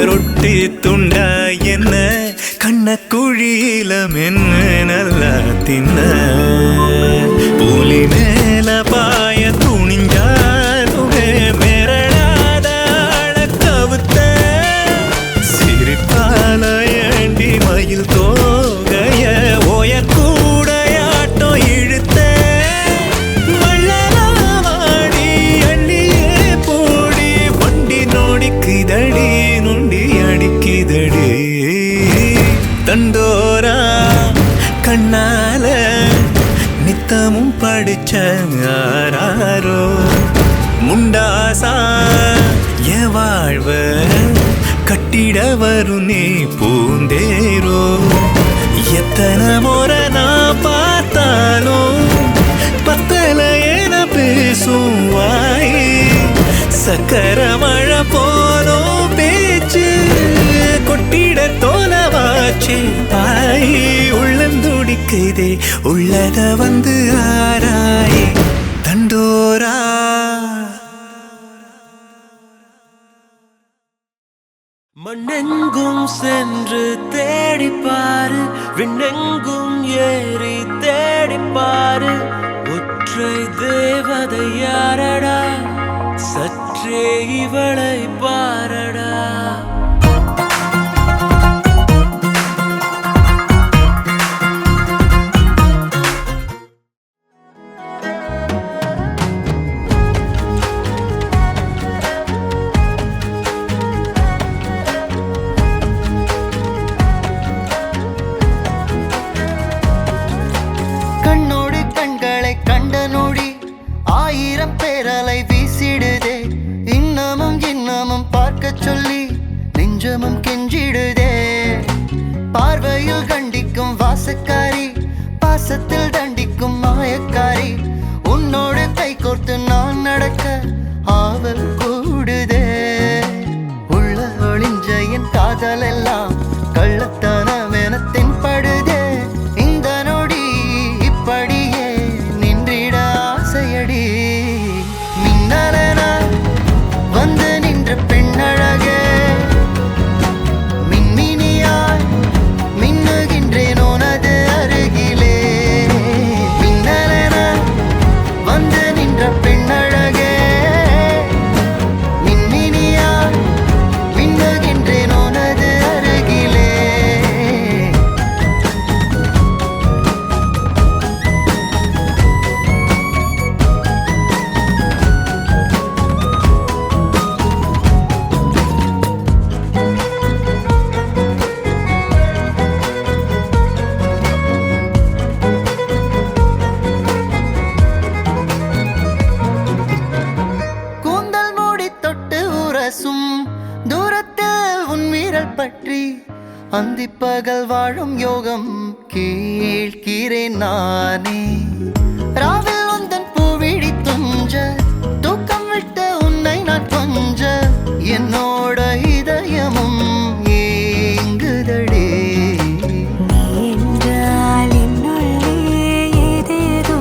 ரொட்டி துண்டா என்ன கண்ண குழியில மென்னு நல்லா தின்ன புலி மேல பாய துணிஞ்சாலுமே மிரளாத அழக்கவுத்த சிரிப்பால ஏண்டி மயில் தோகைய ஒயக்கூடையாட்டம் இழுத்த மள்ளலாவாடி அள்ளியே போடி வண்டி நோடிக்குதடி நொண்டி அடிக்குதடி தண்டோரா கண்ணால நித்தமும் படிச்ச யாரோ முண்டாசா என் வாழ்வ கட்டிட வரும் நீ பூந்தேரோ எத்தனை முறை நான் பார்த்தாலும் பத்தல என பேசும் வாய் சக்கர மழை போலும் பேச்சு கொட்டிட தோலவாச்சு பாய் உள்ளந்துடிக்குதே உள்ளத வந்து ஆராய் தண்டோரா மண்ணெங்கும் சென்று தேடிப்பாரு விண்ணெங்கும் ஏறி தேடிப்பாரு ஒற்றை தேவதை யாரடா சற்றே இவளை பாரடா கண்ணோடு கண்களை கண்ட நொடி ஆயிரம் பேரலை வீசிடுதே இன்னமும் இன்னமும் பார்க்க சொல்லி நெஞ்சமும் கெஞ்சிடுதே பார்வையில் கண்டிக்கும் வாசக்காரி பாசத்தில் தண்டிக்கும் மாயக்காரி உன்னோடு கை கோர்த்து நான் நடக்க ஆவல் கூடுதே உள்ள ஒளிஞ்ச என் காதல் எல்லாம் கள்ளத்தனம் என தென்படுதே இந்த நொடி இப்படியே நின்றிட ஆசையடி மின்னலென வந்து நின்ற பெண்ணழகே மின்மினியாய் மின்னுகின்றேன் உனது அருகிலே மின்னலென வந்து நின்ற பெண்ணழகே மின்மினியாய் மின்னுகின்றேன் உனது அருகிலே கூந்தல் மூடி தொட்டு உரசும் தூரத்தில் உன் வீரல் பற்றி அந்திப்பகல் வாழும் யோகம் கேட்கிறேன் நானே ராவில் உந்தன் பூவிழி துஞ்ச தூக்கம் விட்டு உன்னை நான் கொஞ்ச என்னோட இதயமும் ஏங்குதடே நீ என்றால் என்னுள்ளே ஏதேதோ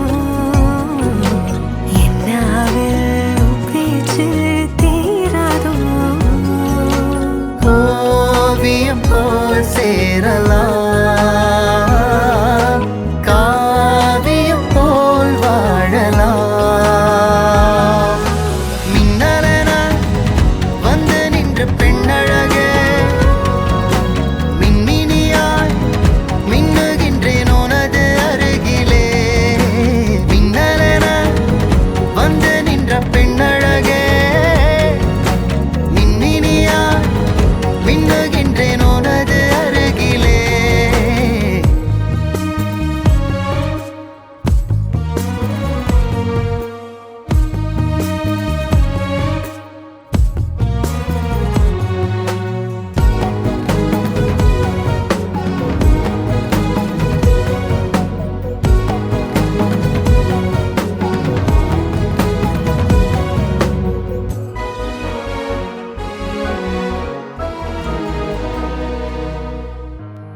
என்னாவில் பேச்சு தீராதோ ஓவியம் போல் சேரலாம் காவியம் போல் வாழலாம் மின்னலென வந்து நின்ற பெண்ணழகே மின்மினியாய் மின்னுகின்றேன் உனது அருகிலே மின்னலென வந்து நின்ற பெண்ணழகே மின்மினியாய் மின்னுகின்றேன் உனது அருகிலே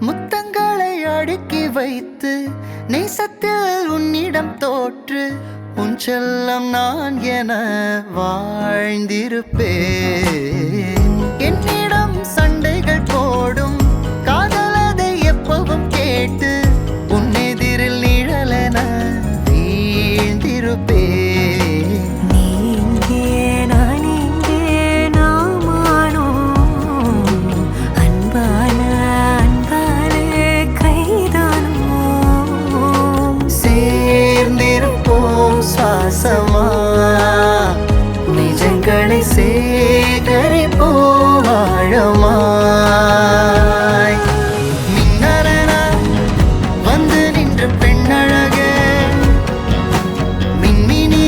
முத்தங்களை அடுக்கி வைத்து நேசத்தில் உன்னிடம் தோற்று உன் செல்லம் நான் என வாழ்ந்திருப்பேன் என்னிடம் சண்டைகள் போடும் காதலதை எப்பவும் கேட்டு உன் எதிரில் நிழலென வீழ்ந்திருப்பேன் நீ இங்கே நான் இங்கே நாமானோ அன்பான அன்பாலே கைதானோ சேர்ந்திருப்போம் சுவாசமா நிஜங்களை சேகரிப்போம் ஆழமாய் மின்னலென வந்து நின்ற பெண்ணழகே மின்மினி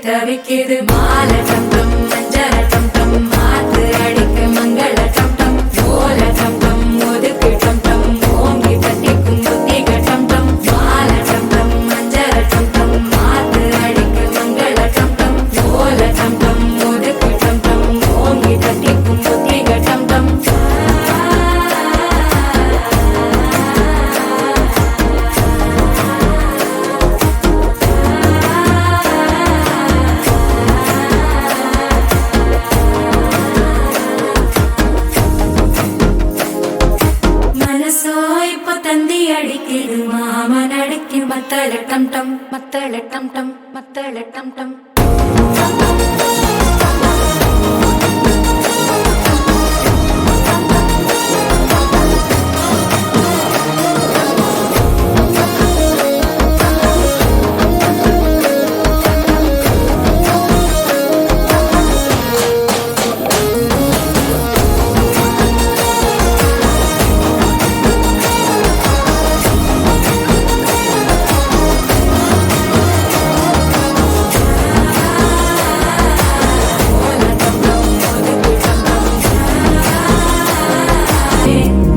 தவிக்குது மாலை டம் டம் மஞ்சள டம் டம் மாத்து அடிக்க மங்கள டம் டம் ஓல டம் டம் ஒதுக்கு டம் டம் ஓங்கி தட்டிக்கும் புத்திக டம் டம் மாலை டம் டம் மஞ்சள டம் டம் மாத்து அடிக்க மங்கள டம் டம் ஓல டம் டம் ஒதுக்கு டம் டம் ஓங்கி தட்டிக்கும் புத்திக டம் டம் மனசோ இப்ப தந்தி அடிக்குது மாமன் அடிக்கு மத்தள டம் டம் மத்தள டம் டம் மத்தள டம் டம்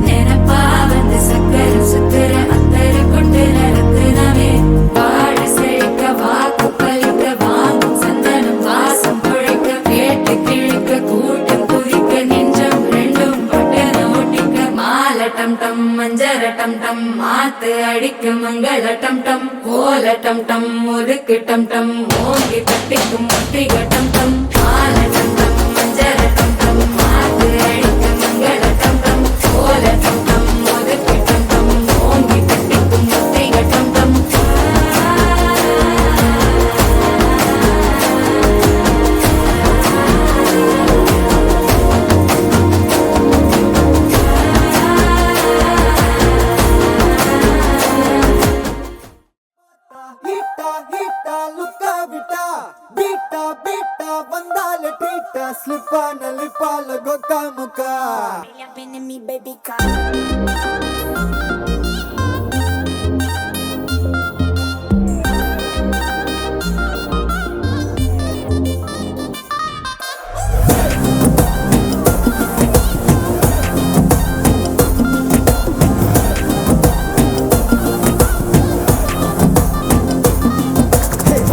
நினைப்பா வந்து சக்கர சுத்துற அத்தர கொண்டு நடத்துனவே வாழ செழிக்க வாக்கு பலிக்க வாங்கும் சந்தனம் வாசம் குழைக்க கேட்டு கிழிக்க கூட்டம் குதிக்க நெஞ்சம் ரெண்டும் பட்டன ஒட்டிக்க மாலை டம் டம் மஞ்சர டம் டம் மாத்து அடிக்க மங்கள டம் டம் ஓல டம் டம் ஒதுக்கு டம் டம் ஓங்கி தட்டிக்கும் முட்டிக டம் டம் மாலை டம் டம் மஞ்சர டம் டம் மாத்து அடிக்க மங்கள டம் டம் ஓல டம் டம் ஒதுக்கு டம் டம் ஓங்கி தட்டிக்கும் முட்டிக டம் டம் ஹீட்டா ஹீட்டா லுக்கா விட்டா பீட்டா பீட்டா வந்தால ட்ரீட்டா ஸ்லிப்பான லிப்பால கொக்கா முக்கா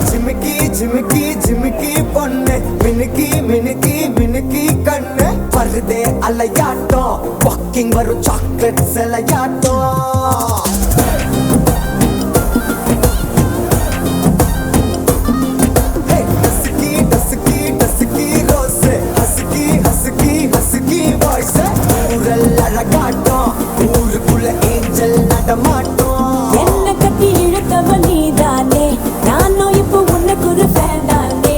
ஜிமிக்கி ஜிமிக்கி ஜிமிக்கி பொண்ணு மினுக்கி மினுக்கி மினுக்கி கண்ணு வருதே அலையாட்டம் வாக்கிங் வரும் சாக்லேட் சிலையாட்டம் dusky dusky dusky rose husky husky husky voice ஊரல் அழகாட்டம் ஊருக்குள்ள ஏஞ்சல் நடமாட்டம் என்ன கட்டி இழுத்தவ நீதானே நானும் இப்போ உனக்கு ஒரு ஃபேன் தானே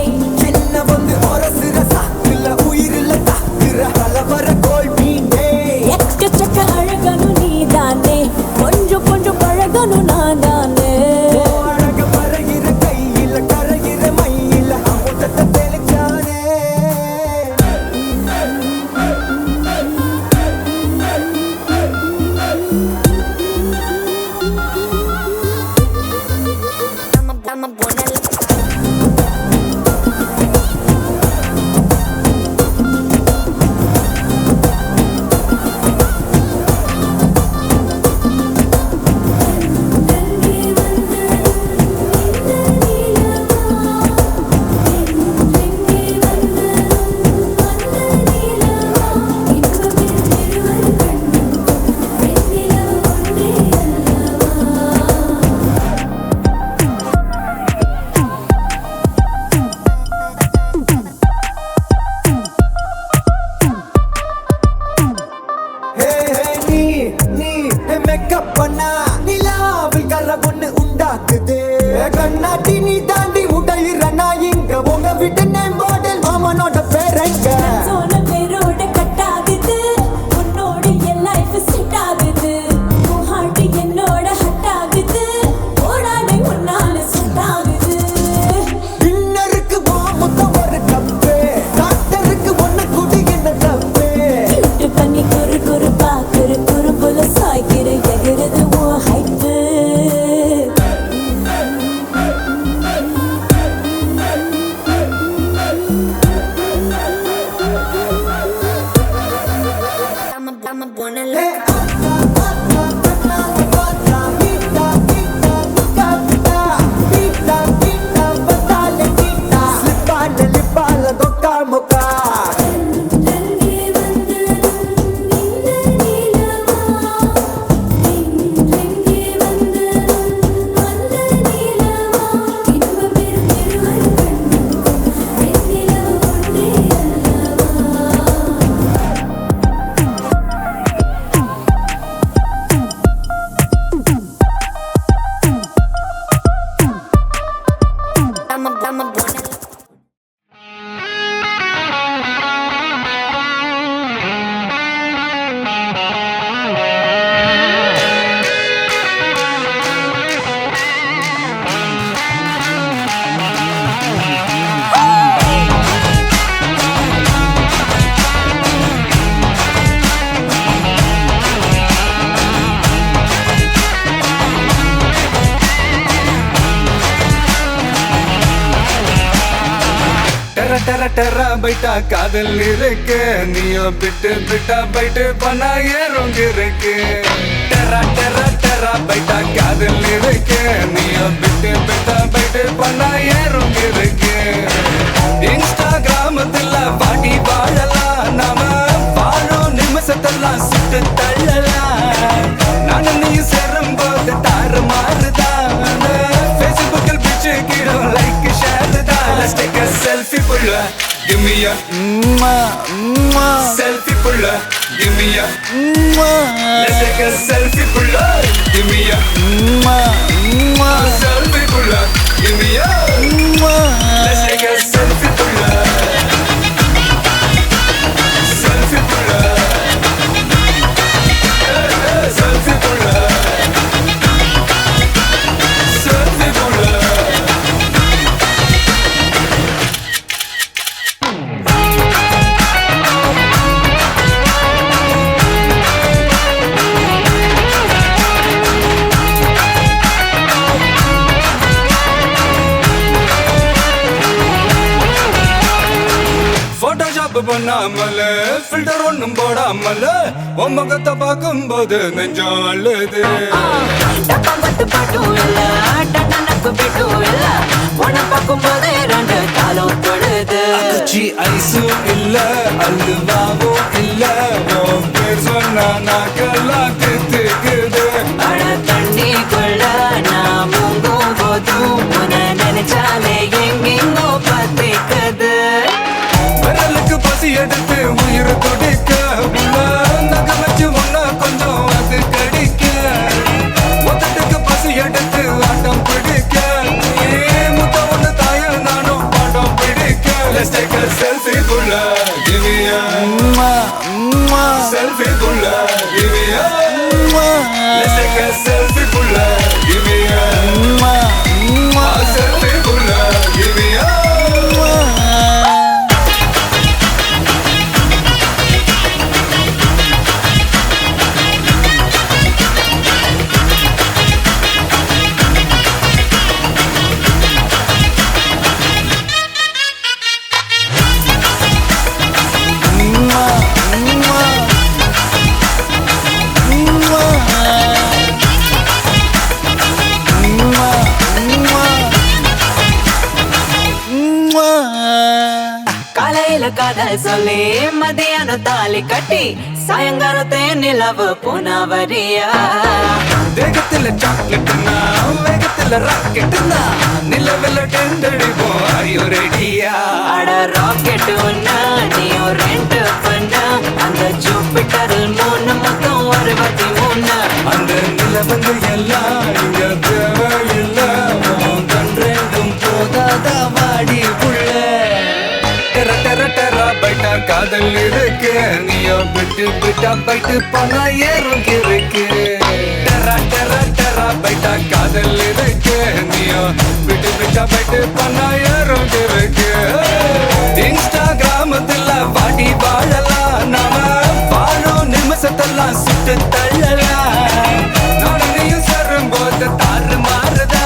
என்ன வந்து ஒரசுற சாக்குல உயிரில தாக்குற கலவர கோல் மீனே எக்கச்சக்க அழகனும் நீதானே கொஞ்சம் கொஞ்சம் பழகனும் நான் தானே அழக பறகிற கையில கரைகிற மயில அமுதத்தை தெளிச்சானே மேக்கப் பண்ணா நிலாவில் கர பொண்ணு உண்டாக்குது கண்ணாட்டி நீ தாண்டி உடையிறனா இங்க உங்க விட்டு நேம் மாடல் மாமனோட பேரங்க சோன பேரோட கட்டாகுது உன்னோட என் லைஃப் செட் ஆகுது உன் ஹார்ட் என்னோட ஹட் ஆகுது ஓடாடை உன்னால செட் ஆகுது டின்னருக்கு முத்தம் ஒரு கப்பு டாக்டருக்கு ஒண்ணு குடி என்ன தப்பு கிட்ட பண்ணி குறு குறு பாக்குற குறும்புல சாய்க்கிற எகிறது உன் ஹைட்டு டெரா பைட்டா காதல் இருக்கு நீயோ பிட்டு பிட்டா பைட்டு பண்ணா ஏறுங்க இருக்கு டெரா பைட்டா காதல் இருக்கு நீயோ பிட்டு பிட்டா பைட்டு பண்ணா ஏறுங்க இருக்கு இன்ஸ்டாகிராமத்துல வாடி வாழலாம் நாம வாழும் நிமிஷத்தெல்லாம் சுட்டு தள்ளலாம் நானும் நீ சேரும் போது தாறு மாறுதான் ஃபேஸ்புக்கில் பிச்சு கீழும் லைக் ஷேர் தான் Let's take a selfie pulla give me a selfie pulla give me a Let's take a selfie pulla give me a selfie pulla give me a Let's take a selfie pulla selfie pulla selfie pulla selfie pulla Photoshop பண்ணாமல filter ஒண்ணும் போடாமல உன் முகத்தை பார்க்கும்போது நெஞ்சம் அழுது டப்பாம்பட்டு பாட்டும் இல்ல டட்டனக்கு பிட்டும் இல்ல உன பார்க்கும்போது ரெண்டு காலம் தொழுது குச்சி ஐஸும் இல்ல அல்வாவும் இல்ல உன் பேர் சொன்னா நாக்கெல்லாம் தித்துக்குது அட தண்ணிக்குள்ள நான் முங்கும் போதும் உன நினைச்சாலே எங்கெங்கோ பத்திக்குது விரலுக்கு பசி எடுத்து உயிர் துடிக்க நகை வச்சு ஒன்னா கொஞ்சம் அது கடிக்க மொத்தத்துக்கு பசி எடுத்து ஆட்டம் பிடிக்க முத்த ஒண்ணு தாய நானும் பாட்டம் பிடிக்க Let's take a selfie pulla give me a selfie pulla give me a Let's take a selfie pulla give me a selfie pulla give me a காலையில காதல் சொல்லி மதியானம் தாலி கட்டி சாயங்காலத்தே நிலவு புனவரியா தேகத்துல சாக்லேட்னா வேகத்துல ராக்கெட்னா நிலவில் டெண்டடிப்போம் ஐயோ ரெடியா அட ராக்கெட் ஒன்னா நீயும் ரெண்டு பண்ணா அந்த ஜூபிட்டரில் 3 மொத்தம் 63 அந்த நிலவங்க எல்லாம் இங்க தேவையில்ல உன் கண் ரெண்டும் போதாதா வாடி புள்ள டெரா பைட்டா காதல் இருக்கு நீயோ பிட்டு பிட்டா பைட்டு பண்ணா ஏறுங்க இருக்கு டெரா பைட்டா காதல் இருக்கு நீயோ பிட்டு பிட்டா பைட்டு பண்ணா ஏறுங்க இருக்கு இன்ஸ்டாகிராமத்துல வாடி வாழலாம் நாம வாழும் நிமிஷத்தெல்லாம் சுட்டு தள்ளலாம் நானும் நீயும் சேரும் போது தாறு மாறுதா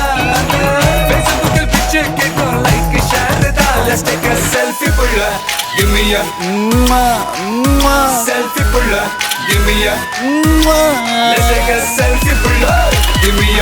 ஃபேஸ்புக்கில் பிச்சு கேட்கும் லைக் ஷேர் தான் Let's take a selfie pulla give me a selfie pulla give me a Let's take a selfie pulla give me a